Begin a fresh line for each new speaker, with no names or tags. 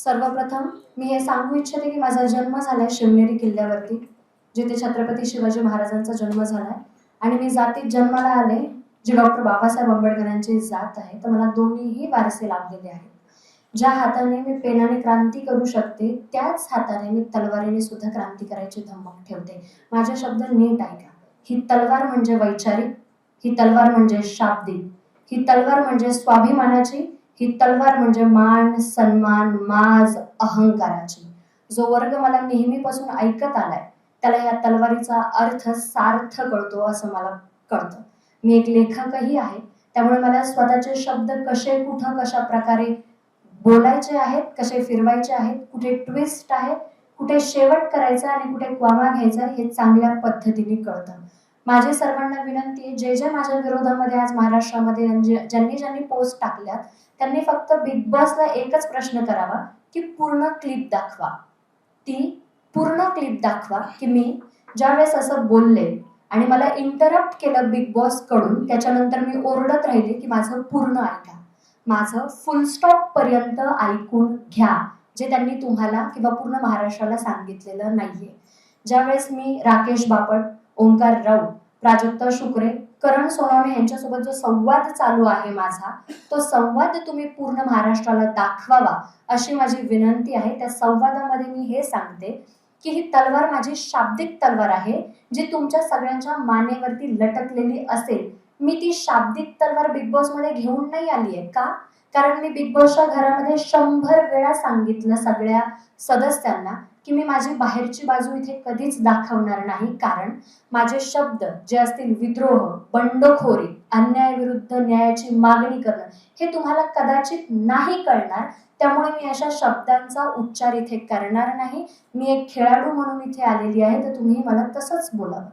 सर्वप्रथम मी हे सांगू इच्छिते की माझा जन्म झालाय शिवनेरी किल्ल्यावरती, जिथे छत्रपती शिवाजी महाराजांचा जन्म झालाय आणि मी जातीत जन्माला आले जी डॉक्टर बाबासाहेब आंबेडकरांची जात आहे. तर मला दोन्हीही वारसे लाभलेले आहेत. ज्या हाताने मी पेनाने क्रांती करू शकते, त्याच हाताने मी तलवारीने सुद्धा क्रांती करायची धमक ठेवते. माझे शब्द नीट ऐका. ही तलवार म्हणजे वैचारिक, ही तलवार म्हणजे शाब्दिक, ही तलवार म्हणजे स्वाभिमानाची, ही तलवार म्हणजे मान सन्मान माज अहंकाराची. जो वर्ग मला नेहमीपासून ऐकत आलाय त्याला या तलवारीचा अर्थ सार्थ कळतो असं मला कळतं. मी एक लेखकही आहे, त्यामुळे मला स्वतःचे शब्द कसे कुठं कशा प्रकारे बोलायचे आहेत, कसे फिरवायचे आहेत, कुठे ट्विस्ट आहे, कुठे शेवट करायचा आणि कुठे क्वामा घ्यायचा हे चांगल्या पद्धतीने कळतं. माझी सर्वांना विनंती आहे, जे जे माझ्या विरोधामध्ये आज महाराष्ट्रामध्ये ज्यांनी ज्यांनी पोस्ट टाकल्यात त्यांनी फक्त बिग बॉसला एकच प्रश्न करावा की पूर्ण क्लिप दाखवा. ती पूर्ण क्लिप दाखवा की मी ज्यावेळेस असं बोलले आणि मला इंटरप्ट केलं बिग बॉस कडून, त्याच्यानंतर मी ओरडत राहिले की माझं पूर्ण ऐका, माझं फुल स्टॉप पर्यंत ऐकून घ्या, जे त्यांनी तुम्हाला किंवा पूर्ण महाराष्ट्राला सांगितलेलं नाहीये. ज्यावेळेस मी राकेश बापट, ओंकार राऊत, प्राजक्ता शुक्रे, करण सोनवणे यांच्यासोबत जो संवाद चालू आहे माझा, तो संवाद तुम्ही पूर्ण महाराष्ट्राला दाखवावा अशी माझी विनंती आहे. त्या संवादामध्ये मी हे सांगते की ही तलवार माझी शाब्दिक तलवार आहे, जी तुमच्या सगळ्यांच्या मानेवरती लटकलेली असेल. मी ती शाब्दिक तलवार बिग बॉस मध्ये घेऊन नाही आली आहे. का? कारण मी बिग बॉसच्या घरामध्ये 100 वेळा सांगितलं सगळ्या सदस्यांना की मी माझी बाहेरची बाजू इथे कधीच दाखवणार नाही. कारण माझे शब्द जे असतील विद्रोह, बंडखोरी, अन्यायाविरुद्ध न्यायाची मागणी करणं, हे तुम्हाला कदाचित नाही कळणार. त्यामुळे मी अशा शब्दांचा उच्चार इथे करणार नाही. मी एक खेळाडू म्हणून इथे आलेली आहे, तर तुम्ही मला तसंच बोलावं.